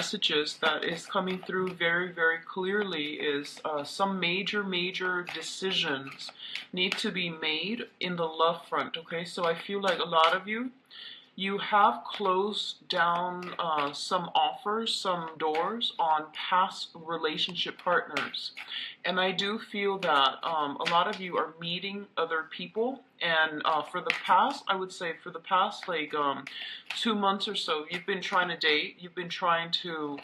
messages that is coming through very, very clearly is some major decisions need to be made in the love front, okay? So I feel like a lot of you have closed down some offers, some doors on past relationship partners. And I do feel that a lot of you are meeting other people. And for the past, I would say for the past like 2 months or so, you've been trying to date, you've been trying to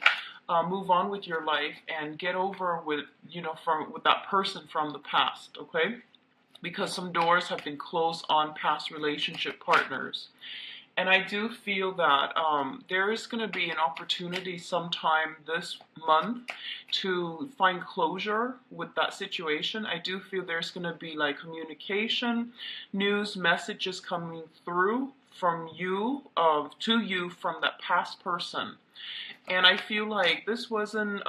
move on with your life and get over with, with that person from the past, okay? Because some doors have been closed on past relationship partners. And I do feel that there is going to be an opportunity sometime this month to find closure with that situation. I do feel there's going to be like communication, news, messages coming through from you, to you from that past person. And I feel like this wasn't,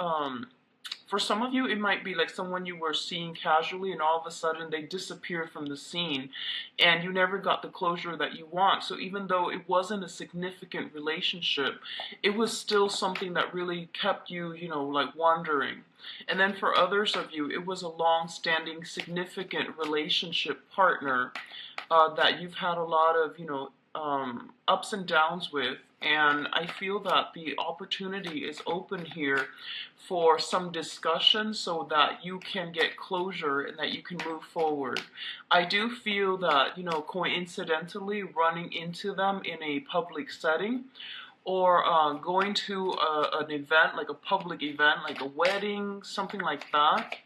for some of you, it might be like someone you were seeing casually and all of a sudden they disappeared from the scene and you never got the closure that you want. So even though it wasn't a significant relationship, it was still something that really kept you, like wondering. And then for others of you, it was a long-standing, significant relationship partner that you've had a lot of, ups and downs with. And I feel that the opportunity is open here for some discussion so that you can get closure and that you can move forward. I do feel that, coincidentally running into them in a public setting or going to an event, like a public event, like a wedding, something like that,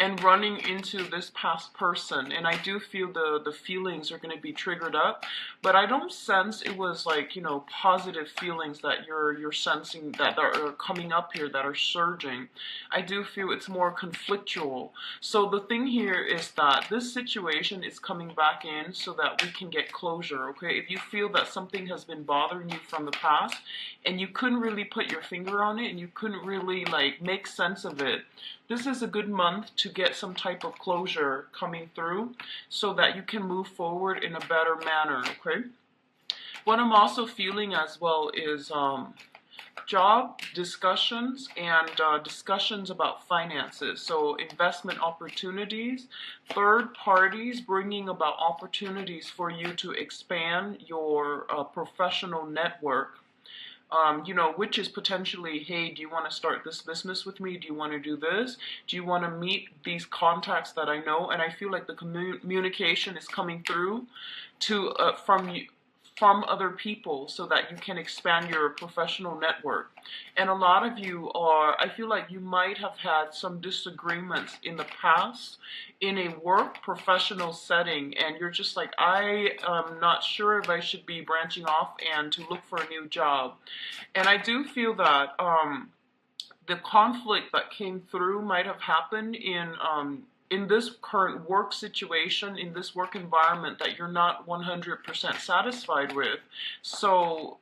and running into this past person. And I do feel the feelings are going to be triggered up, but I don't sense it was like, positive feelings that you're sensing that are coming up here, that are surging. I do feel it's more conflictual. So the thing here is that this situation is coming back in so that we can get closure, okay? If you feel that something has been bothering you from the past and you couldn't really put your finger on it and you couldn't really like make sense of it, this is a good month to get some type of closure coming through so that you can move forward in a better manner, okay? What I'm also feeling as well is job discussions and discussions about finances. So investment opportunities, third parties bringing about opportunities for you to expand your professional network. Which is potentially, hey, do you want to start this business with me? Do you want to do this? Do you want to meet these contacts that I know? And I feel like the communication is coming through to from other people so that you can expand your professional network. And a lot of you I feel like you might have had some disagreements in the past in a work professional setting, and you're just like, I am not sure if I should be branching off and to look for a new job. And I do feel that the conflict that came through might have happened in this current work situation, in this work environment that you're not 100% satisfied with. So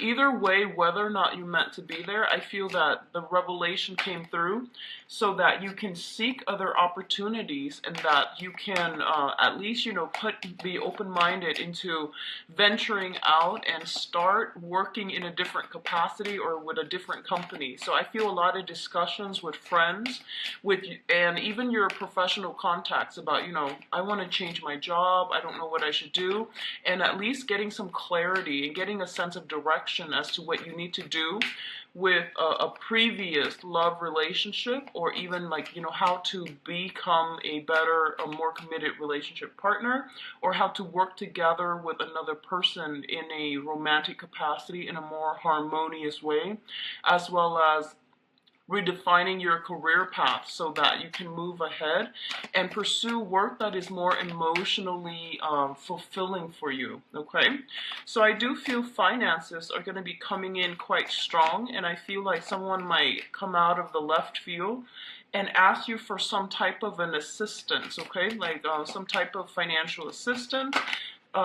either way, whether or not you meant to be there, I feel that the revelation came through so that you can seek other opportunities and that you can at least, be open-minded into venturing out and start working in a different capacity or with a different company. So I feel a lot of discussions with friends, and even your professional contacts about, I want to change my job, I don't know what I should do, and at least getting some clarity and getting a sense of direction as to what you need to do with a previous love relationship, or even like, how to become a better, a more committed relationship partner, or how to work together with another person in a romantic capacity in a more harmonious way, as well as redefining your career path so that you can move ahead and pursue work that is more emotionally fulfilling for you, okay? So I do feel finances are going to be coming in quite strong, and I feel like someone might come out of the left field and ask you for some type of an assistance, okay? Like some type of financial assistance,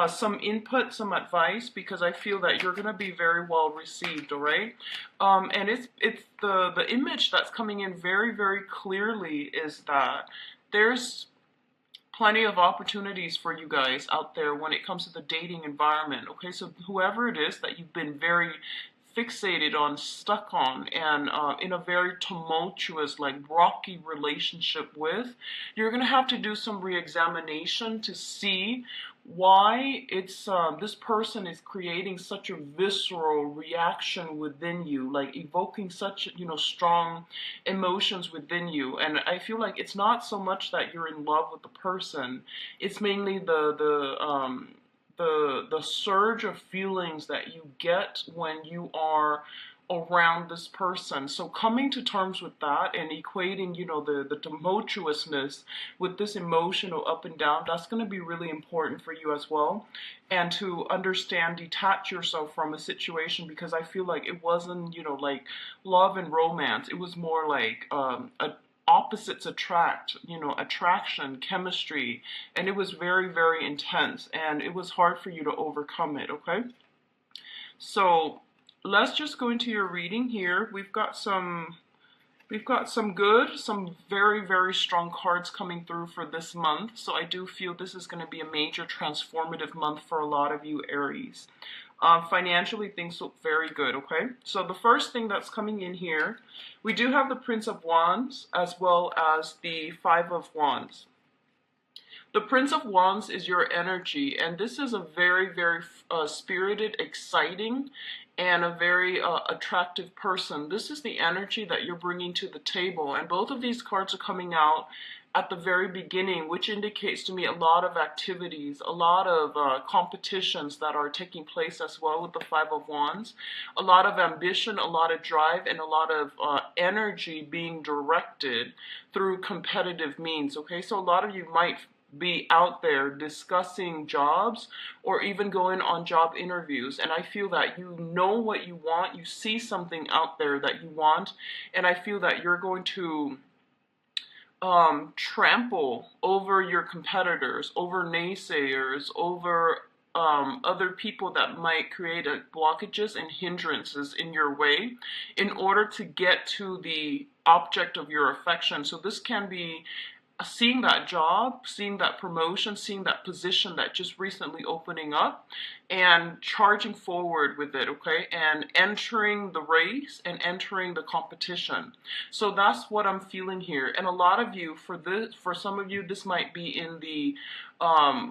some input, some advice, because I feel that you're going to be very well received, all right? And it's the image that's coming in very, very clearly is that there's plenty of opportunities for you guys out there when it comes to the dating environment, okay? So whoever it is that you've been very fixated on, stuck on, and in a very tumultuous, like rocky relationship with, you're going to have to do some re-examination to see why it's this person is creating such a visceral reaction within you, like evoking such, you know, strong emotions within you. And I feel like it's not so much that you're in love with the person, it's mainly the surge of feelings that you get when you are around this person. So coming to terms with that and equating, you know, the tumultuousness with this emotional up and down, that's going to be really important for you as well. And to understand, detach yourself from a situation, because I feel like it wasn't, you know, like love and romance. It was more like a opposites attract, you know, attraction, chemistry, and it was very, very intense, and it was hard for you to overcome it, okay? So let's just go into your reading here. We've got some very, very strong cards coming through for this month. So I do feel this is going to be a major transformative month for a lot of you Aries. Financially, things look very good, okay? So the first thing that's coming in here, we do have the Prince of Wands as well as the Five of Wands. The Prince of Wands is your energy, and this is a very, very spirited, exciting, and a very attractive person. This is the energy that you're bringing to the table, and both of these cards are coming out at the very beginning, which indicates to me a lot of activities, a lot of competitions that are taking place as well with the Five of Wands, a lot of ambition, a lot of drive, and a lot of energy being directed through competitive means, okay? So a lot of you might be out there discussing jobs or even going on job interviews, and I feel that you know what you want, you see something out there that you want, and I feel that you're going to trample over your competitors, over naysayers, over other people that might create blockages and hindrances in your way in order to get to the object of your affection. So this can be seeing that job, seeing that promotion, seeing that position that just recently opening up and charging forward with it, okay? And entering the race and entering the competition. So that's what I'm feeling here. And a lot of you, for some of you, this might be in the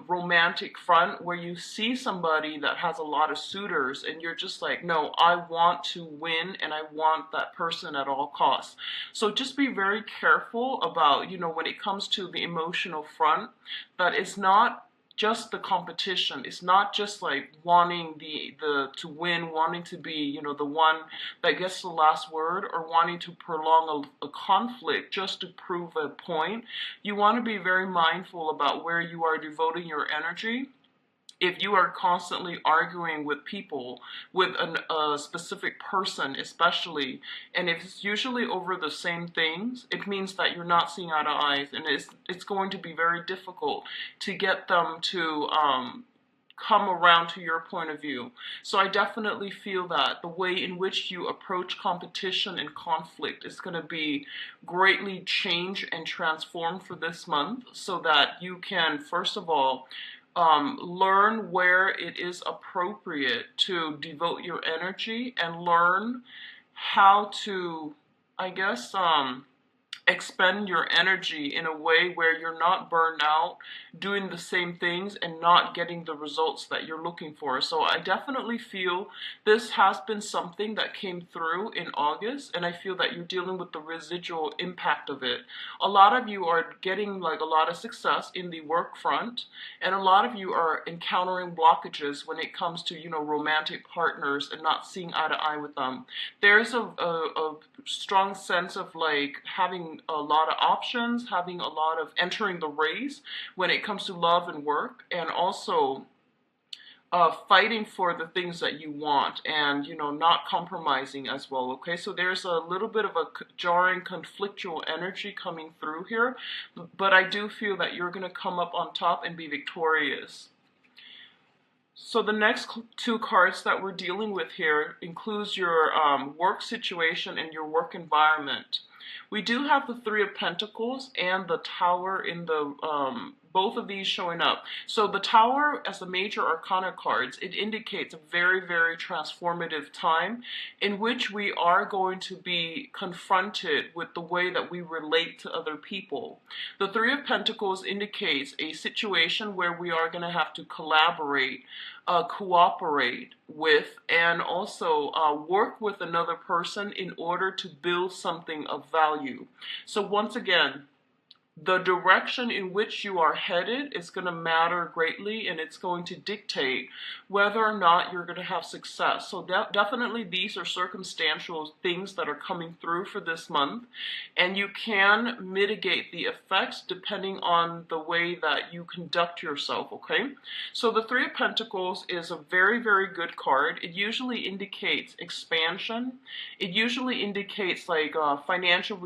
romantic front where you see somebody that has a lot of suitors and you're just like, no, I want to win and I want that person at all costs. So just be very careful about, you know, when it comes to the emotional front, that it's not just the competition. It's not just like wanting to win, wanting to be, you know, the one that gets the last word, or wanting to prolong a conflict just to prove a point. You want to be very mindful about where you are devoting your energy. If you are constantly arguing with people, with a specific person especially, and if it's usually over the same things, it means that you're not seeing eye to eye, and it's going to be very difficult to get them to come around to your point of view. So I definitely feel that the way in which you approach competition and conflict is going to be greatly changed and transformed for this month, so that you can, first of all, learn where it is appropriate to devote your energy, and learn how to, I guess, expend your energy in a way where you're not burned out doing the same things and not getting the results that you're looking for. So I definitely feel this has been something that came through in August, and I feel that you're dealing with the residual impact of it. A lot of you are getting like a lot of success in the work front, and a lot of you are encountering blockages when it comes to, you know, romantic partners and not seeing eye to eye with them. There's a strong sense of like having a lot of options, having a lot of entering the race when it comes to love and work, and also fighting for the things that you want, and, you know, not compromising as well, okay? So there's a little bit of a jarring, conflictual energy coming through here, but I do feel that you're going to come up on top and be victorious. So the next two cards that we're dealing with here includes your work situation and your work environment. We do have the Three of Pentacles and the Tower in the both of these showing up. So the Tower, as the major arcana cards, it indicates a very, very transformative time in which we are going to be confronted with the way that we relate to other people. The Three of Pentacles indicates a situation where we are going to have to collaborate, cooperate with, and also work with another person in order to build something of value. So once again, the direction in which you are headed is going to matter greatly, and it's going to dictate whether or not you're going to have success. So definitely these are circumstantial things that are coming through for this month, and you can mitigate the effects depending on the way that you conduct yourself, okay? So the Three of Pentacles is a very, very good card. It usually indicates expansion. It usually indicates like financial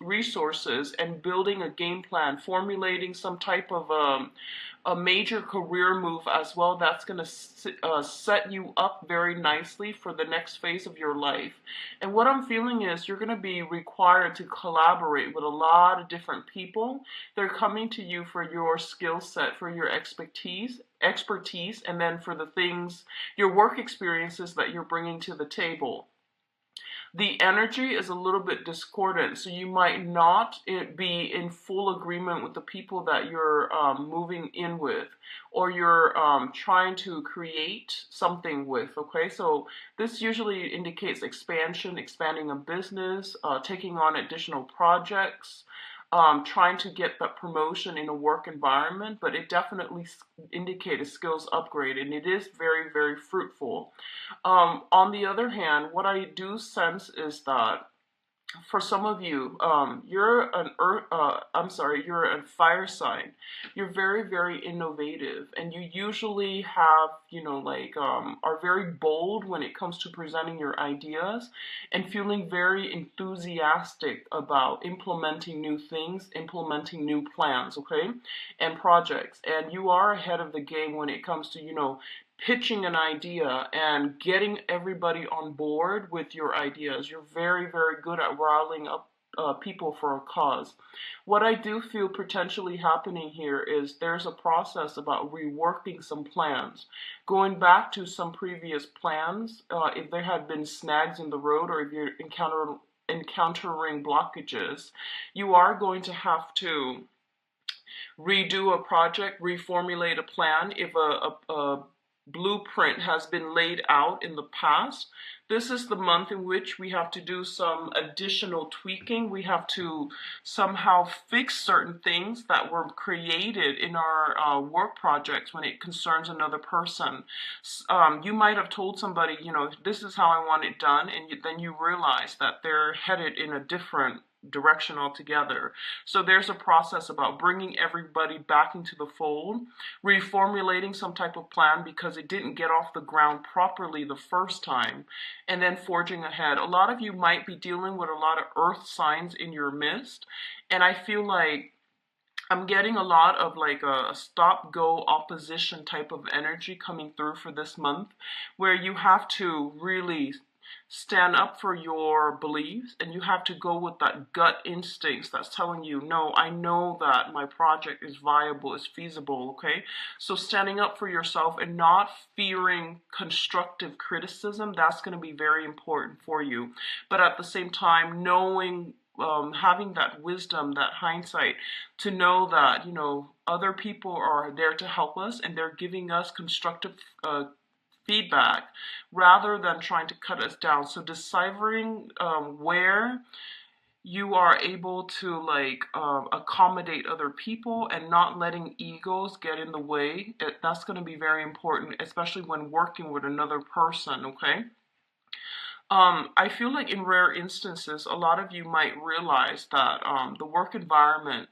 resources and building a game plan, formulating some type of a major career move as well. That's going to set you up very nicely for the next phase of your life. And what I'm feeling is you're going to be required to collaborate with a lot of different people. They're coming to you for your skill set, for your expertise, and then for the things, your work experiences that you're bringing to the table. The energy is a little bit discordant, so you might not be in full agreement with the people that you're moving in with, or you're trying to create something with, okay? So this usually indicates expansion, expanding a business, taking on additional projects, trying to get that promotion in a work environment, but it definitely indicates a skills upgrade, and it is very, very fruitful. On the other hand, what I do sense is that for some of you, you're you're a fire sign. You're very, very innovative, and you usually have, are very bold when it comes to presenting your ideas and feeling very enthusiastic about implementing new things, implementing new plans, okay, and projects. And you are ahead of the game when it comes to, pitching an idea and getting everybody on board with your ideas. You're very, very good at riling up people for a cause. What I do feel potentially happening here is there's a process about reworking some plans, going back to some previous plans, if there had been snags in the road, or if you're encountering blockages. You are going to have to redo a project, reformulate a plan if a blueprint has been laid out in the past. This is the month in which we have to do some additional tweaking. We have to somehow fix certain things that were created in our work projects when it concerns another person. You might have told somebody, this is how I want it done, and then you realize that they're headed in a different direction altogether. So there's a process about bringing everybody back into the fold, reformulating some type of plan because it didn't get off the ground properly the first time, and then forging ahead. A lot of you might be dealing with a lot of earth signs in your midst, and I feel like I'm getting a lot of like a stop-go opposition type of energy coming through for this month, where you have to really stand up for your beliefs, and you have to go with that gut instincts that's telling you, no, I know that my project is viable, is feasible, okay? So standing up for yourself and not fearing constructive criticism, that's going to be very important for you. But at the same time, knowing, having that wisdom, that hindsight, to know that, other people are there to help us, and they're giving us constructive feedback rather than trying to cut us down. So deciphering where you are able to accommodate other people and not letting egos get in the way, that's going to be very important, especially when working with another person, okay? I feel like in rare instances, a lot of you might realize that the work environment,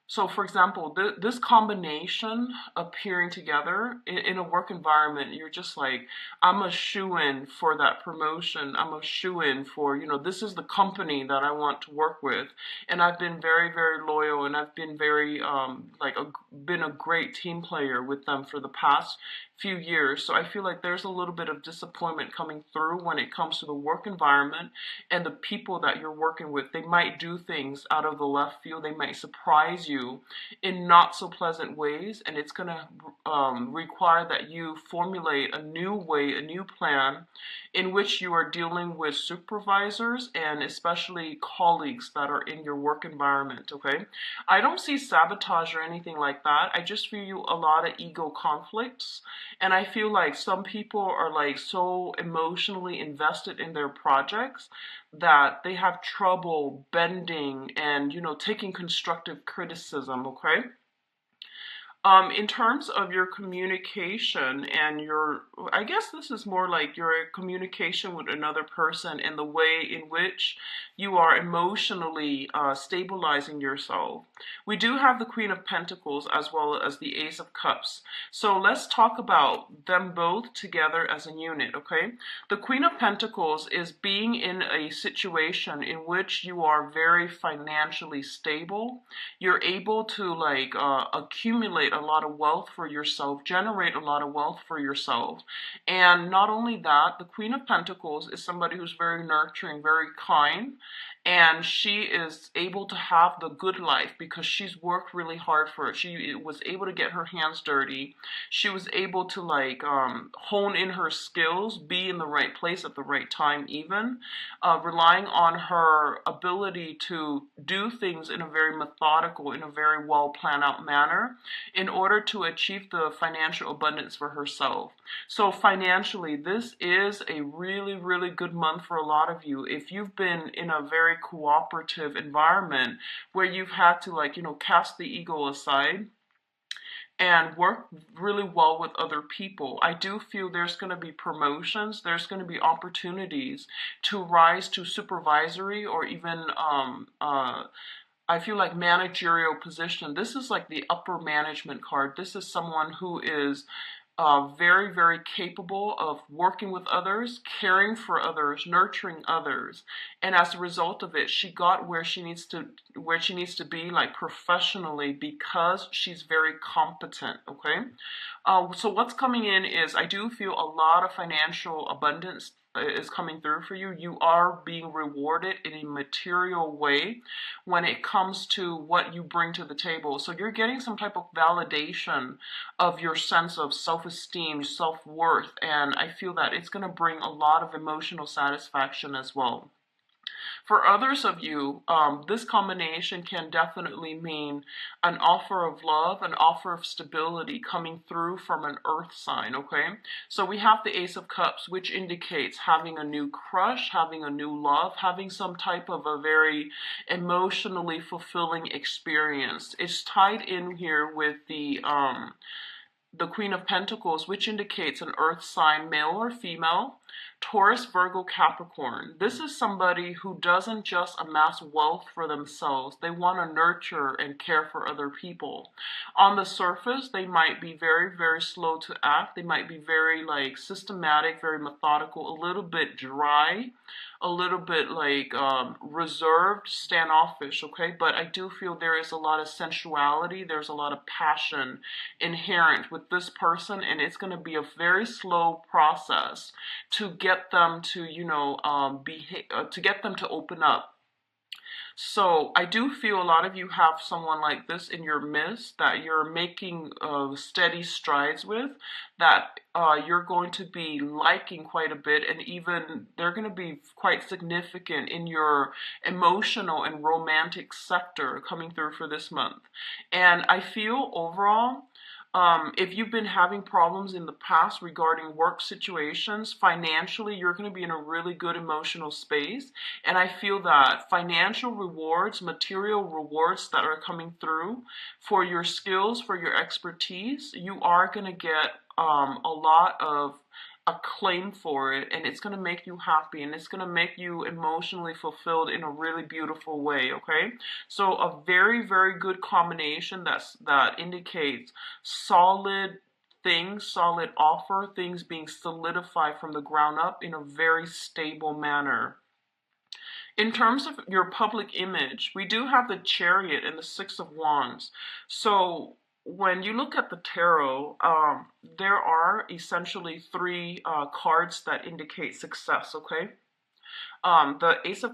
so for example, this combination appearing together in a work environment, you're just like, I'm a shoo-in for that promotion. I'm a shoo-in for, this is the company that I want to work with. And I've been very, very loyal, and I've been very, been a great team player with them for the past few years. So I feel like there's a little bit of disappointment coming through when it comes to the work environment and the people that you're working with. They might do things out of the left field. They might surprise you in not so pleasant ways, and it's going to require that you formulate a new way, a new plan in which you are dealing with supervisors and especially colleagues that are in your work environment, okay? I don't see sabotage or anything like that. I just feel a lot of ego conflicts, and I feel like some people are like so emotionally invested in their projects that they have trouble bending and, taking constructive criticism, okay? In terms of your communication and I guess this is more like your communication with another person and the way in which you are emotionally stabilizing yourself. We do have the Queen of Pentacles as well as the Ace of Cups. So let's talk about them both together as a unit, okay? The Queen of Pentacles is being in a situation in which you are very financially stable. You're able to accumulate a lot of wealth for yourself, generate a lot of wealth for yourself. And not only that, the Queen of Pentacles is somebody who's very nurturing, very kind, and she is able to have the good life because she's worked really hard for it. She was able to get her hands dirty. She was able to hone in her skills, be in the right place at the right time even, relying on her ability to do things in a very methodical, in a very well planned out manner in order to achieve the financial abundance for herself. So financially, this is a really, really good month for a lot of you. If you've been in a very cooperative environment where you've had to cast the ego aside and work really well with other people, I do feel there's going to be promotions, there's going to be opportunities to rise to supervisory or even I feel like managerial position. This is like the upper management card. This is someone who is very, very capable of working with others, caring for others, nurturing others, and as a result of it, she got where she needs to be, like professionally, because she's very competent. Okay, so what's coming in is I do feel a lot of financial abundance is coming through for you. You are being rewarded in a material way when it comes to what you bring to the table. So you're getting some type of validation of your sense of self-esteem, self-worth, and I feel that it's going to bring a lot of emotional satisfaction as well. For others of you, this combination can definitely mean an offer of love, an offer of stability coming through from an earth sign, okay? So we have the Ace of Cups, which indicates having a new crush, having a new love, having some type of a very emotionally fulfilling experience. It's tied in here with the Queen of Pentacles, which indicates an earth sign, male or female, Taurus, Virgo, Capricorn. This is somebody who doesn't just amass wealth for themselves. They want to nurture and care for other people. On the surface, they might be very, very slow to act. They might be very systematic, very methodical, a little bit dry, a little bit reserved, standoffish, okay? But I do feel there is a lot of sensuality, there's a lot of passion inherent with this person, and it's going to be a very slow process to get them to, to get them to open up. So I do feel a lot of you have someone like this in your midst that you're making steady strides with, that you're going to be liking quite a bit, and even they're going to be quite significant in your emotional and romantic sector coming through for this month. And I feel overall, if you've been having problems in the past regarding work situations, financially, you're going to be in a really good emotional space. And I feel that financial rewards, material rewards that are coming through for your skills, for your expertise, you are going to get a lot of acclaim for it, and it's going to make you happy, and it's going to make you emotionally fulfilled in a really beautiful way, okay? So a very, very good combination that indicates solid things, solid offer, things being solidified from the ground up in a very stable manner. In terms of your public image, we do have the Chariot and the Six of Wands. So when you look at the tarot, there are essentially three cards that indicate success. Okay, the Ace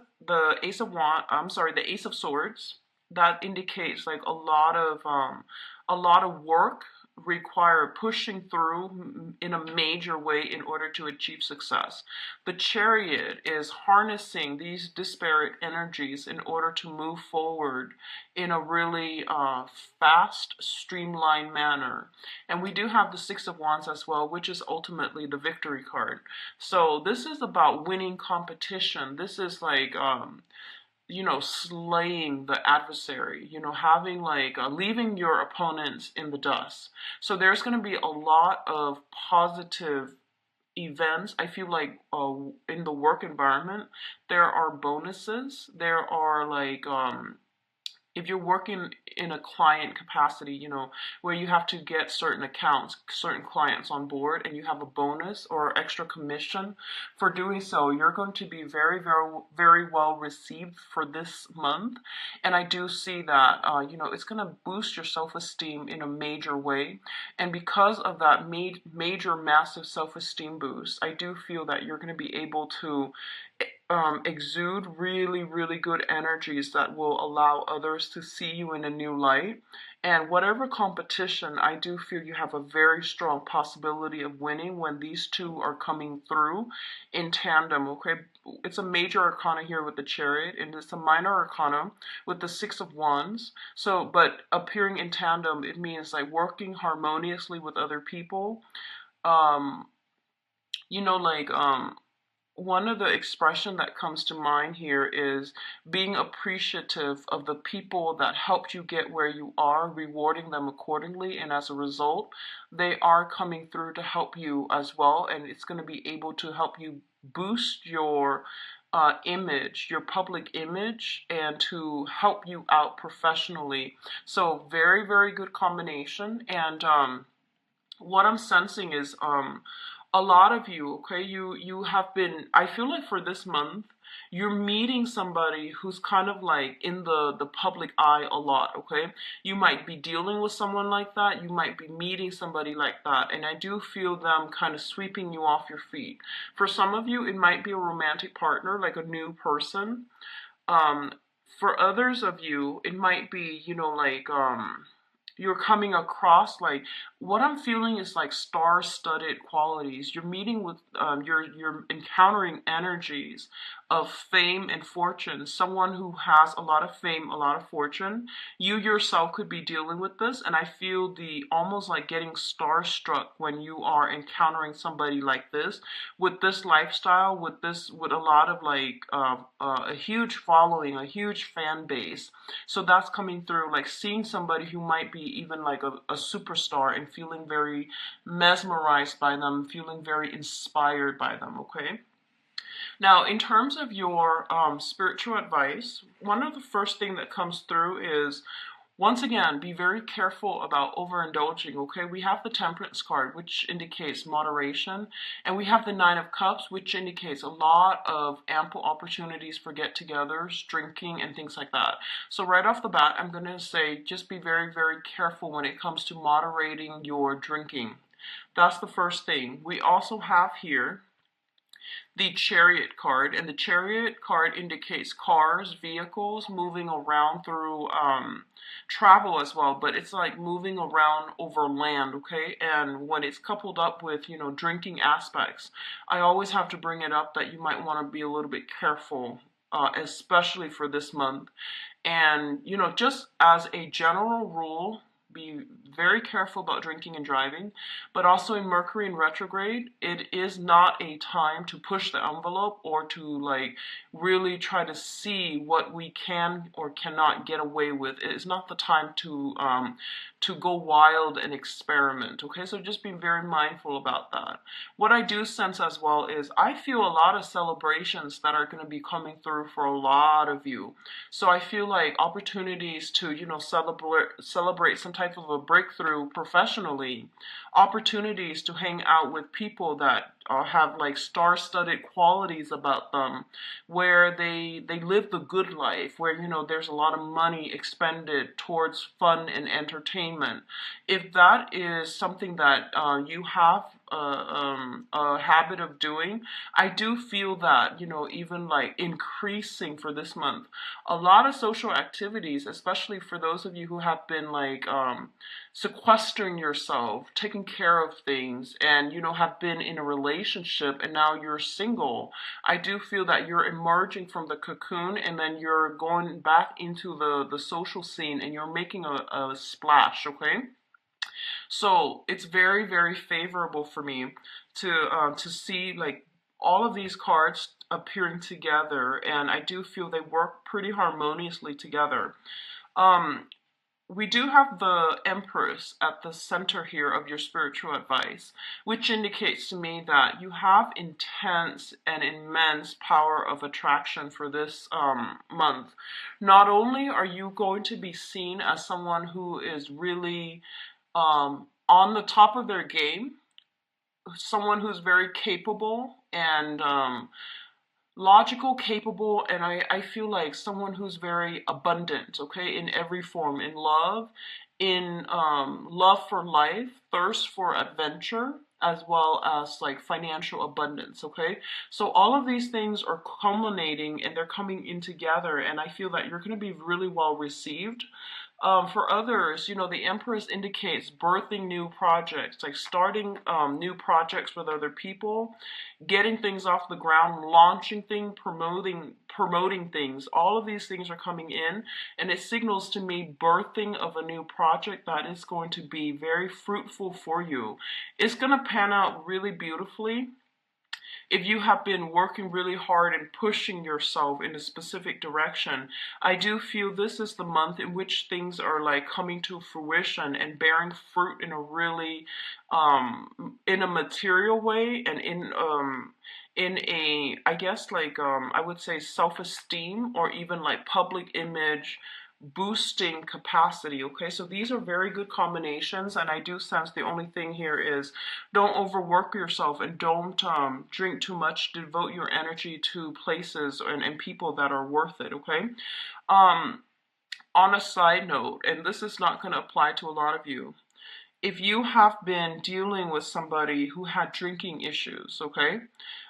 of Wand. I'm sorry, the Ace of Swords. That indicates like a lot of work require pushing through in a major way in order to achieve success. The Chariot is harnessing these disparate energies in order to move forward in a really fast, streamlined manner. And we do have the Six of Wands as well, which is ultimately the victory card. So this is about winning competition. This is like slaying the adversary, having like leaving your opponents in the dust. So there's going to be a lot of positive events. I feel like in the work environment, there are bonuses. There are like if you're working in a client capacity, where you have to get certain accounts, certain clients on board, and you have a bonus or extra commission for doing so, you're going to be very, very, very well received for this month. And I do see that, it's going to boost your self-esteem in a major way. And because of that major, massive self-esteem boost, I do feel that you're going to be able to exude really, really good energies that will allow others to see you in a new light. And whatever competition, I do feel you have a very strong possibility of winning when these two are coming through in tandem, okay? It's a major arcana here with the Chariot, and it's a minor arcana with the Six of Wands. So, but appearing in tandem, it means like working harmoniously with other people. Um, like, one of the expression that comes to mind here is being appreciative of the people that helped you get where you are, rewarding them accordingly, and as a result, they are coming through to help you as well, and it's going to be able to help you boost your image, your public image, and to help you out professionally. So very, very good combination. And what I'm sensing is a lot of you, okay, you have been, I feel like for this month, you're meeting somebody who's kind of like in the public eye a lot, okay? You might be dealing with someone like that. You might be meeting somebody like that. And I do feel them kind of sweeping you off your feet. For some of you, it might be a romantic partner, like a new person. Um, for others of you, it might be, you're coming across like what I'm feeling is like star-studded qualities. You're meeting with you're encountering energies of fame and fortune. Someone who has a lot of fame, a lot of fortune. You yourself could be dealing with this, and I feel the almost like getting starstruck when you are encountering somebody like this with this lifestyle, with a lot of like a huge following, a huge fan base. So that's coming through, like seeing somebody who might be even like a superstar and feeling very mesmerized by them, feeling very inspired by them, okay? Now, in terms of your spiritual advice, one of the first thing that comes through is, once again, be very careful about overindulging, okay? We have the Temperance card, which indicates moderation, and we have the Nine of Cups, which indicates a lot of ample opportunities for get-togethers, drinking, and things like that. So right off the bat, I'm going to say just be very, very careful when it comes to moderating your drinking. That's the first thing. We also have here the Chariot card, and the Chariot card indicates cars, vehicles moving around through travel as well, but it's like moving around over land, okay? And when it's coupled up with, drinking aspects, I always have to bring it up that you might want to be a little bit careful, especially for this month. And, just as a general rule, be very careful about drinking and driving, but also in Mercury in retrograde, it is not a time to push the envelope or to like really try to see what we can or cannot get away with. It is not the time to go wild and experiment, okay? So just be very mindful about that. What I do sense as well is I feel a lot of celebrations that are going to be coming through for a lot of you. So I feel like opportunities to, celebrate some type type of a breakthrough professionally, opportunities to hang out with people that have like star-studded qualities about them, where they live the good life, where there's a lot of money expended towards fun and entertainment. If that is something that you have a habit of doing, I do feel that even like increasing for this month. A lot of social activities, especially for those of you who have been like sequestering yourself, taking care of things, and have been in a relationship and now you're single. I do feel that you're emerging from the cocoon and then you're going back into the social scene and you're making a splash, okay? So it's very, very favorable for me to see like all of these cards appearing together, and I do feel they work pretty harmoniously together. Um, we do have the Empress at the center here of your spiritual advice, which indicates to me that you have intense and immense power of attraction for this month. Not only are you going to be seen as someone who is really on the top of their game, someone who's very capable and logical, capable, and I feel like someone who's very abundant, okay, in every form, in love for life, thirst for adventure, as well as like financial abundance, okay? So all of these things are culminating and they're coming in together, and I feel that you're going to be really well received. For others, the Empress indicates birthing new projects, like starting new projects with other people, getting things off the ground, launching things, promoting things. All of these things are coming in, and it signals to me birthing of a new project that is going to be very fruitful for you. It's going to pan out really beautifully. If you have been working really hard and pushing yourself in a specific direction, I do feel this is the month in which things are like coming to fruition and bearing fruit in a really, in a material way, and in a, I guess like, I would say self-esteem or even like public image boosting capacity. Okay, so these are very good combinations, and I do sense the only thing here is don't overwork yourself and don't drink too much. Devote your energy to places and people that are worth it. Okay. um on a side note, and this is not going to apply to a lot of you, if you have been dealing with somebody who had drinking issues, okay,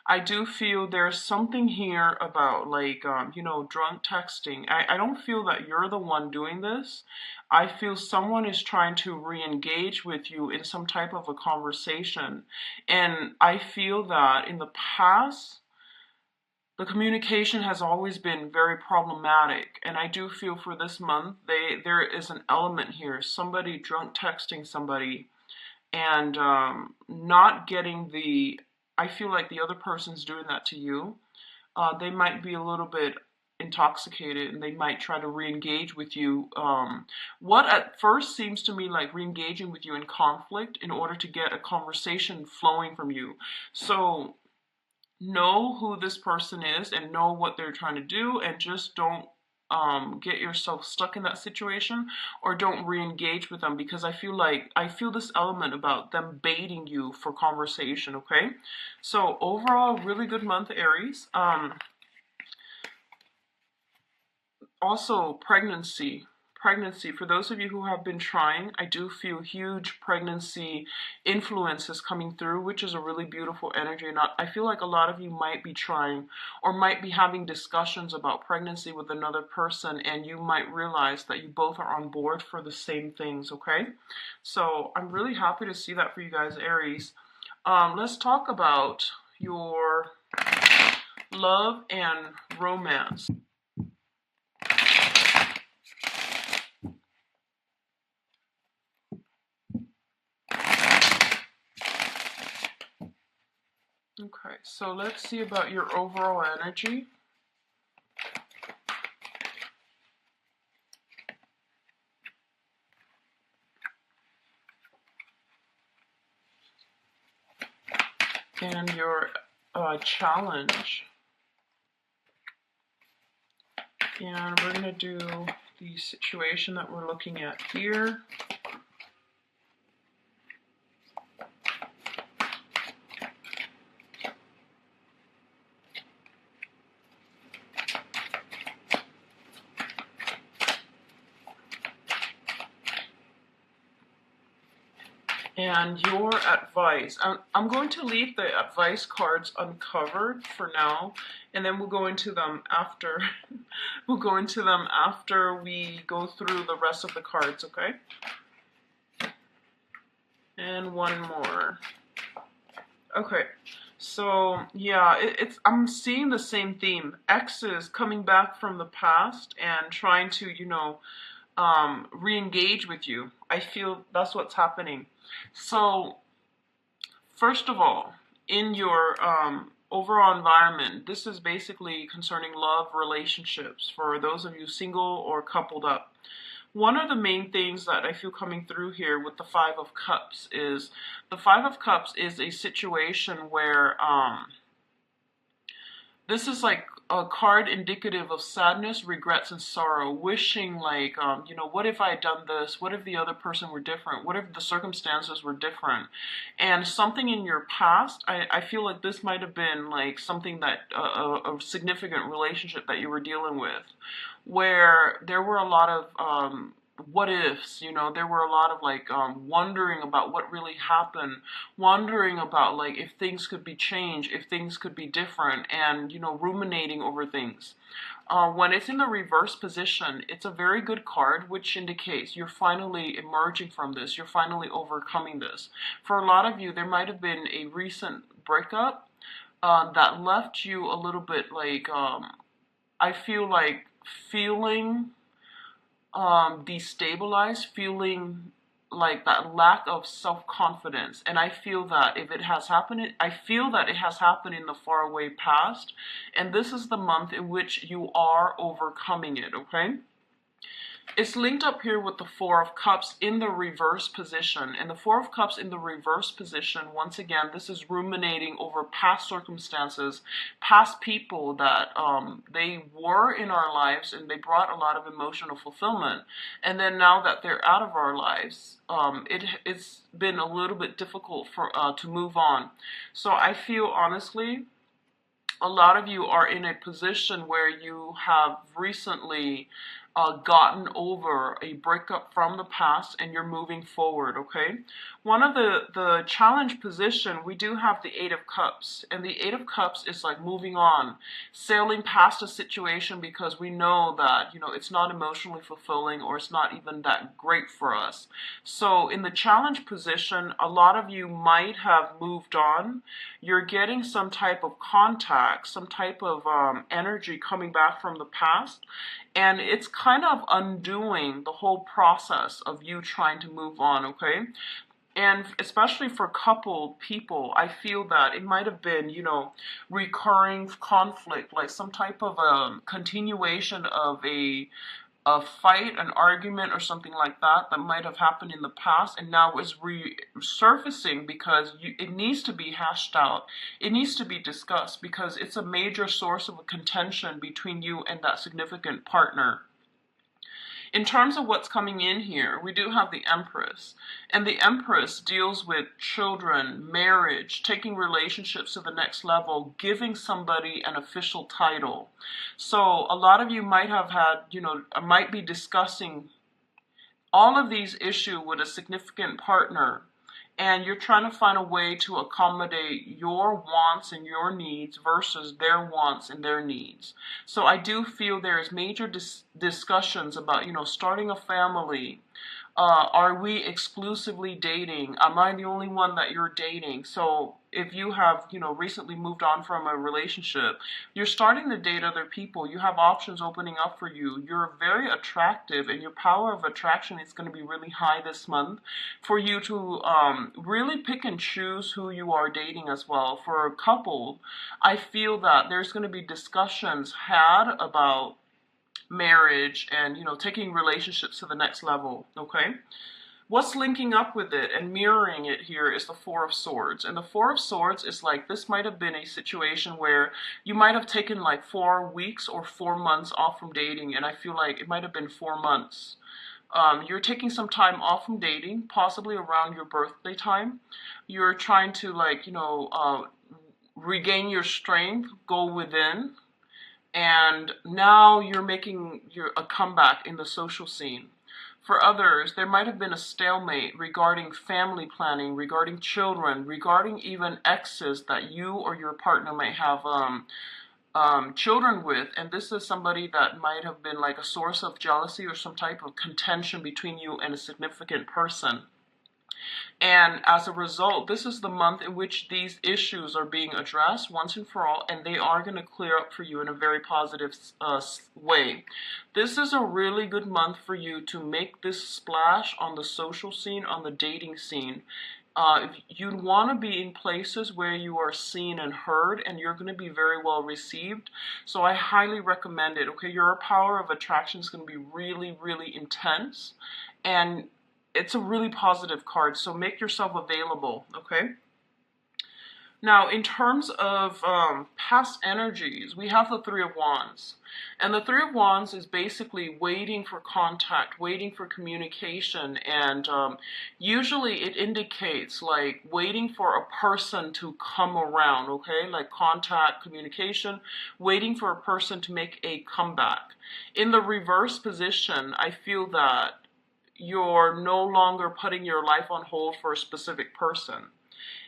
I do feel there's something here about like, drunk texting. I don't feel that you're the one doing this. I feel someone is trying to re-engage with you in some type of a conversation. And I feel that in the past, the communication has always been very problematic, and I do feel for this month there is an element here, somebody drunk texting somebody and not getting the, I feel like the other person's doing that to you. They might be a little bit intoxicated and they might try to re-engage with you. What at first seems to me like re-engaging with you in conflict in order to get a conversation flowing from you. So know who this person is and know what they're trying to do, and just don't get yourself stuck in that situation, or don't re-engage with them, because I feel this element about them baiting you for conversation. Okay, so overall, really good month, Aries. Also, pregnancy, for those of you who have been trying, I do feel huge pregnancy influences coming through, which is a really beautiful energy. And I feel like a lot of you might be trying or might be having discussions about pregnancy with another person, and you might realize that you both are on board for the same things. Okay, so I'm really happy to see that for you guys, Aries. Let's talk about your love and romance. Okay, so let's see about your overall energy. And your challenge. And we're going to do the situation that we're looking at here. And your advice. I'm going to leave the advice cards uncovered for now, and then we'll go into them after. We'll go into them after we go through the rest of the cards, okay? And one more. Okay. So yeah, I'm seeing the same theme. Exes coming back from the past and trying to, re-engage with you. I feel that's what's happening. So first of all, in your overall environment, this is basically concerning love relationships for those of you single or coupled up. One of the main things that I feel coming through here with the Five of Cups is the Five of Cups is a situation where this is like a card indicative of sadness, regrets, and sorrow, wishing like, what if I had done this? What if the other person were different? What if the circumstances were different? And something in your past, I feel like this might have been like something that, a significant relationship that you were dealing with, where there were a lot of, what ifs, there were a lot of like wondering about what really happened, wondering about like if things could be changed, if things could be different, and ruminating over things. When it's in the reverse position, it's a very good card, which indicates you're finally emerging from this, you're finally overcoming this. For a lot of you, there might have been a recent breakup that left you a little bit like, I feel like feeling destabilized, feeling like that lack of self-confidence. And I feel that if it has happened, I feel that it has happened in the faraway past, and this is the month in which you are overcoming it, okay? It's linked up here with the Four of Cups in the reverse position. And the Four of Cups in the reverse position, once again, this is ruminating over past circumstances, past people that they were in our lives and they brought a lot of emotional fulfillment. And then now that they're out of our lives, it's been a little bit difficult for to move on. So I feel honestly, a lot of you are in a position where you have recently gotten over a breakup from the past and you're moving forward, okay? One of the challenge position, we do have the Eight of Cups, and the Eight of Cups is like moving on, sailing past a situation because we know that, it's not emotionally fulfilling or it's not even that great for us. So in the challenge position, a lot of you might have moved on. You're getting some type of contact, some type of energy coming back from the past, and it's kind of undoing the whole process of you trying to move on, okay? And especially for coupled people, I feel that it might have been, recurring conflict, like some type of continuation of a fight, an argument, or something like that that might have happened in the past and now is resurfacing because it needs to be hashed out. It needs to be discussed because it's a major source of contention between you and that significant partner. In terms of what's coming in here, we do have the Empress. And the Empress deals with children, marriage, taking relationships to the next level, giving somebody an official title. So a lot of you might have had, might be discussing all of these issues with a significant partner, and you're trying to find a way to accommodate your wants and your needs versus their wants and their needs. So I do feel there is major discussions about, starting a family. Are we exclusively dating? Am I the only one that you're dating? So if you have, recently moved on from a relationship, you're starting to date other people. You have options opening up for you. You're very attractive, and your power of attraction is going to be really high this month for you to really pick and choose who you are dating as well. For a couple, I feel that there's going to be discussions had about marriage and taking relationships to the next level, okay? What's linking up with it and mirroring it here is the Four of Swords. And the Four of Swords is like, this might have been a situation where you might have taken like 4 weeks or 4 months off from dating, and I feel like it might have been 4 months. You're taking some time off from dating, possibly around your birthday time. You're trying to like, regain your strength, go within, and now you're making a comeback in the social scene. For others, there might have been a stalemate regarding family planning, regarding children, regarding even exes that you or your partner might have children with, and this is somebody that might have been like a source of jealousy or some type of contention between you and a significant person. And as a result, this is the month in which these issues are being addressed once and for all, and they are going to clear up for you in a very positive way. This is a really good month for you to make this splash on the social scene, on the dating scene. If you want to be in places where you are seen and heard, and you're going to be very well received. So I highly recommend it. Okay, your power of attraction is going to be really, really intense, and it's a really positive card, so make yourself available, okay? Now, in terms of past energies, we have the Three of Wands. And the Three of Wands is basically waiting for contact, waiting for communication, and usually it indicates like waiting for a person to come around, okay? Like contact, communication, waiting for a person to make a comeback. In the reverse position, I feel that you're no longer putting your life on hold for a specific person.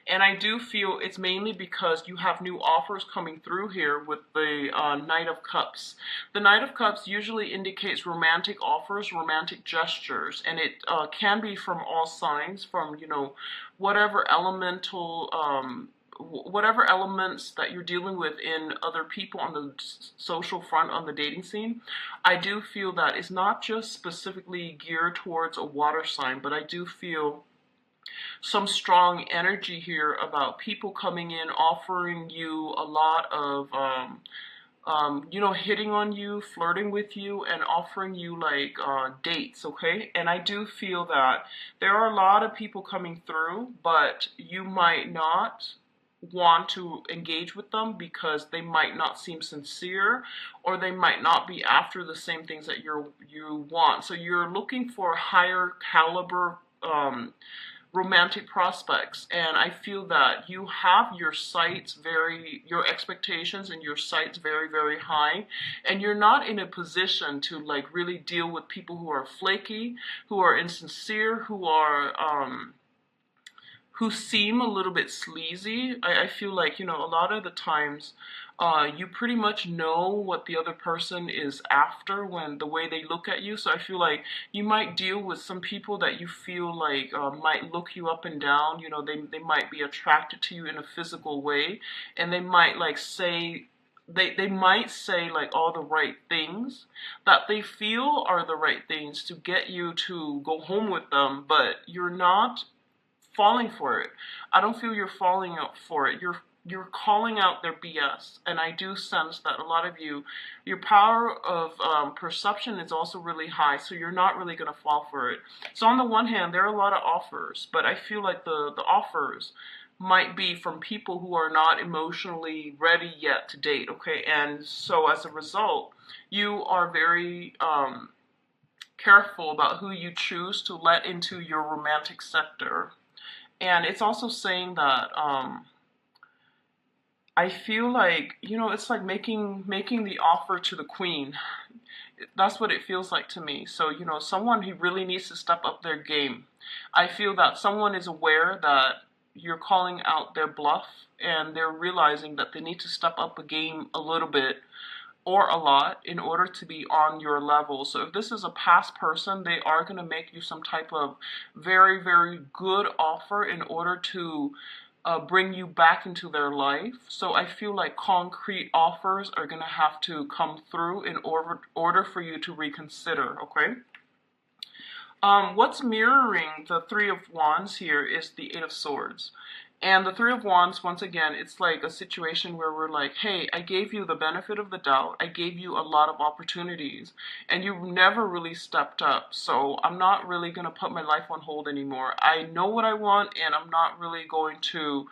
And I do feel it's mainly because you have new offers coming through here with the Knight of Cups. The Knight of Cups usually indicates romantic offers, romantic gestures, and it can be from all signs, from, you know, whatever elemental whatever elements that you're dealing with in other people on the social front, on the dating scene. I do feel that it's not just specifically geared towards a water sign, but I do feel some strong energy here about people coming in, offering you a lot of, you know, hitting on you, flirting with you, and offering you like dates, okay? And I do feel that there are a lot of people coming through, but you might not want to engage with them because they might not seem sincere, or they might not be after the same things that you want. So you're looking for higher caliber romantic prospects, and I feel that you have your sights your expectations and your sights very, very high, and you're not in a position to like really deal with people who are flaky, who are insincere, who seem a little bit sleazy. I feel like, you know, a lot of the times you pretty much know what the other person is after when the way they look at you. So I feel like you might deal with some people that you feel like might look you up and down. You know, they might be attracted to you in a physical way, and they might like say, they might say like all the right things that they feel are the right things to get you to go home with them, but you're not falling for it. I don't feel you're falling out for it. You're calling out their BS, and I do sense that a lot of you, your power of perception is also really high, so you're not really going to fall for it. So on the one hand, there are a lot of offers, but I feel like the offers might be from people who are not emotionally ready yet to date, okay? And so as a result, you are very careful about who you choose to let into your romantic sector. And it's also saying that I feel like, you know, it's like making the offer to the queen. That's what it feels like to me. So, you know, someone who really needs to step up their game. I feel that someone is aware that you're calling out their bluff, and they're realizing that they need to step up a game a little bit or a lot in order to be on your level. So if this is a past person, they are going to make you some type of very, very good offer in order to bring you back into their life. So I feel like concrete offers are going to have to come through in order for you to reconsider, okay? What's mirroring the Three of Wands here is the Eight of Swords. And the Three of Wands, once again, it's like a situation where we're like, hey, I gave you the benefit of the doubt. I gave you a lot of opportunities, and you've never really stepped up. So I'm not really going to put my life on hold anymore. I know what I want, and I'm not really going to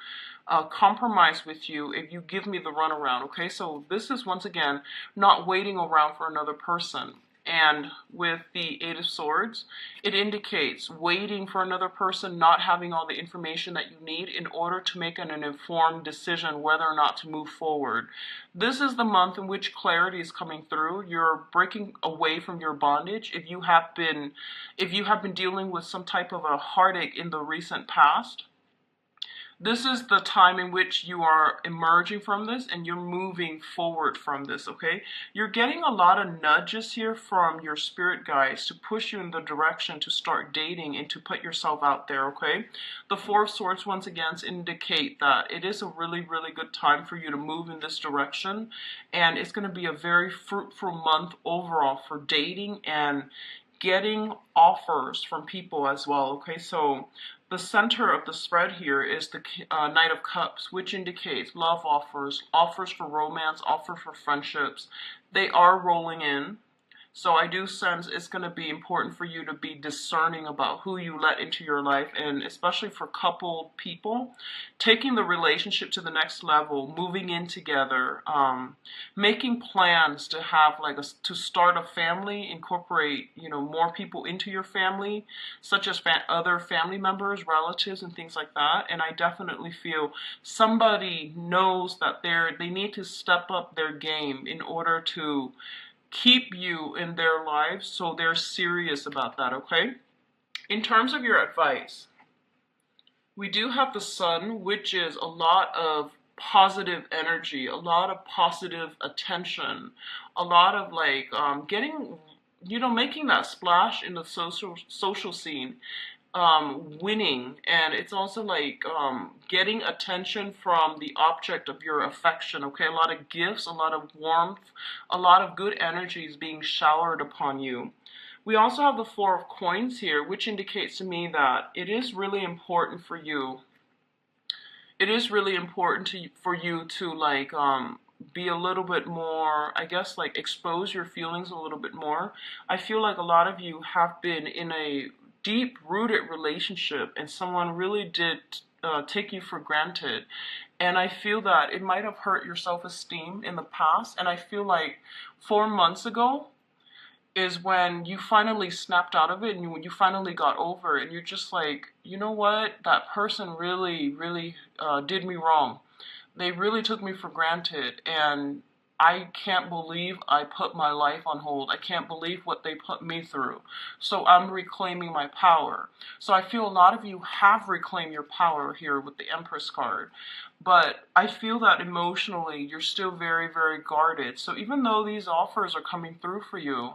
compromise with you if you give me the runaround, okay? So this is, once again, not waiting around for another person. and with the Eight of Swords, it indicates waiting for another person, not having all the information that you need in order to make an informed decision whether or not to move forward. This is the month in which clarity is coming through. You're breaking away from your bondage. If you have been dealing with some type of a heartache in the recent past, this is the time in which you are emerging from this and you're moving forward from this, okay? You're getting a lot of nudges here from your spirit guides to push you in the direction to start dating and to put yourself out there, okay? The Four of Swords, once again, indicate that it is a really, really good time for you to move in this direction, and it's going to be a very fruitful month overall for dating and getting offers from people as well, okay? So the center of the spread here is the Knight of Cups, which indicates love offers, offers for romance, offers for friendships. They are rolling in. So I do sense it's going to be important for you to be discerning about who you let into your life, and especially for coupled people, taking the relationship to the next level, moving in together, making plans to have to start a family, incorporate more people into your family, such as other family members, relatives, and things like that. And I definitely feel somebody knows that they need to step up their game in order to keep you in their lives, so they're serious about that, okay? In terms of your advice, we do have the Sun, which is a lot of positive energy, a lot of positive attention, a lot of getting, making that splash in the social scene, winning, and it's also getting attention from the object of your affection, okay? A lot of gifts, a lot of warmth, a lot of good energies being showered upon you. We also have the Four of Coins here, which indicates to me that it is really important for you. It is really important for you to be a little bit more, I guess, expose your feelings a little bit more. I feel like a lot of you have been in a deep-rooted relationship and someone really did take you for granted, and I feel that it might have hurt your self-esteem in the past, and I feel like 4 months ago is when you finally snapped out of it and you finally got over it, and you're just like, you know what, that person really did me wrong. They really took me for granted, and I can't believe I put my life on hold. I can't believe what they put me through. So I'm reclaiming my power. So I feel a lot of you have reclaimed your power here with the Empress card. But I feel that emotionally you're still very, very guarded. So even though these offers are coming through for you,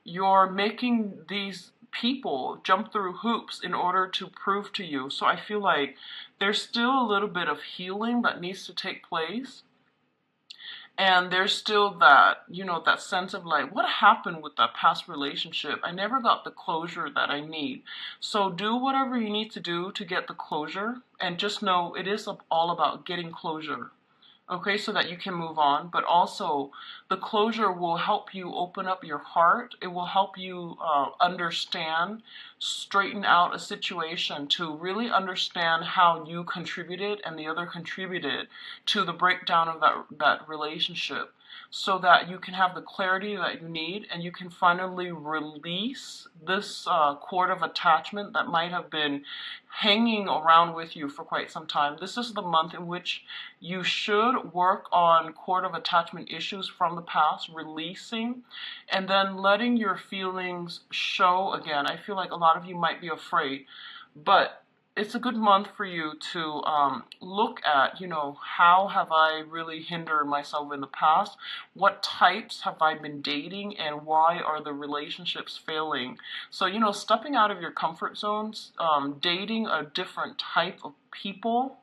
you're making these people jump through hoops in order to prove to you. So I feel like there's still a little bit of healing that needs to take place. And there's still that, that sense of what happened with that past relationship? I never got the closure that I need. So do whatever you need to do to get the closure, and just know it is all about getting closure. Okay, so that you can move on, but also the closure will help you open up your heart. It will help you understand, straighten out a situation, to really understand how you contributed and the other contributed to the breakdown of that relationship, so that you can have the clarity that you need and you can finally release this cord of attachment that might have been hanging around with you for quite some time. This is the month in which you should work on cord of attachment issues from the past, releasing, and then letting your feelings show again. I feel like a lot of you might be afraid, but it's a good month for you to look at, how have I really hindered myself in the past? What types have I been dating, and why are the relationships failing? So, stepping out of your comfort zones, dating a different type of people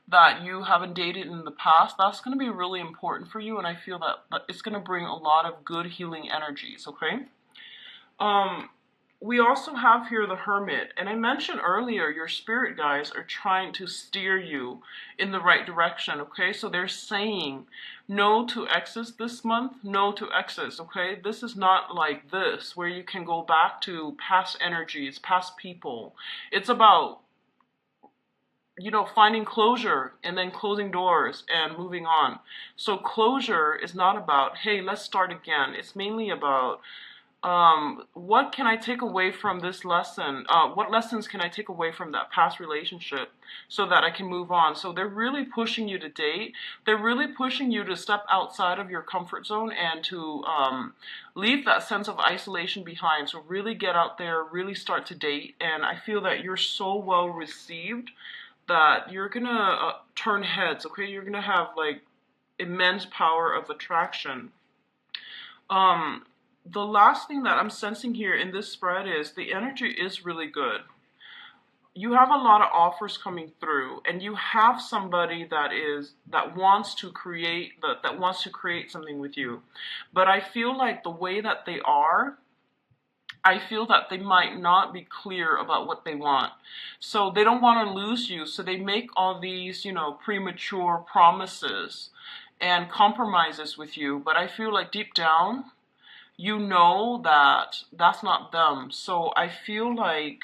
that you haven't dated in the past, that's going to be really important for you, and I feel that it's going to bring a lot of good healing energies, okay? We also have here the Hermit, and I mentioned earlier your spirit guides are trying to steer you in the right direction, okay? So they're saying no to exes this month, no to exes, okay? This is not like this, where you can go back to past energies, past people. It's about you know, finding closure and then closing doors and moving on. So closure is not about, hey, let's start again. It's mainly about, what can I take away from this lesson? What lessons can I take away from that past relationship so that I can move on? So they're really pushing you to date. They're really pushing you to step outside of your comfort zone and to leave that sense of isolation behind. So really get out there, really start to date. And I feel that you're so well received that you're gonna turn heads, okay? You're gonna have like immense power of attraction. Um, the last thing that I'm sensing here in this spread is the energy is really good. You have a lot of offers coming through, and you have somebody that wants to create that wants to create something with you. But I feel like the way that they are, I feel that they might not be clear about what they want. So they don't want to lose you, so they make all these, you know, premature promises and compromises with you. But I feel like deep down, you know that that's not them. So I feel like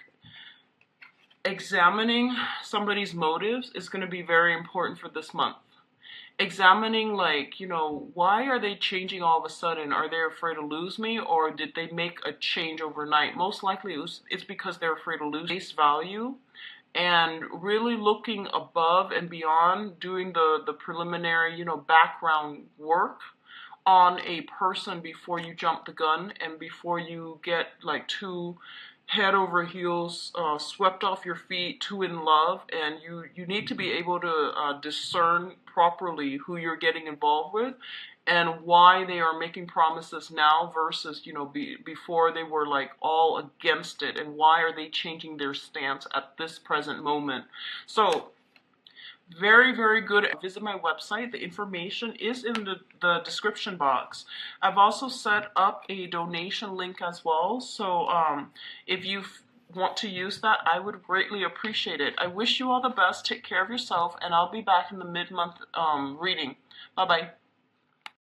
examining somebody's motives is going to be very important for this month. Examining, like, you know, why are they changing all of a sudden? Are they afraid to lose me, or did they make a change overnight? Most likely it's because they're afraid to lose face value, and really looking above and beyond, doing the preliminary, you know, background work on a person before you jump the gun and before you get like too head over heels, swept off your feet, too in love. And you need to be able to discern properly who you're getting involved with and why they are making promises now versus, you know, before they were like all against it, and why are they changing their stance at this present moment. So very, very good. Visit my website. The information is in the description box. I've also set up a donation link as well. So if you want to use that, I would greatly appreciate it. I wish you all the best. Take care of yourself, and I'll be back in the mid-month reading. Bye-bye.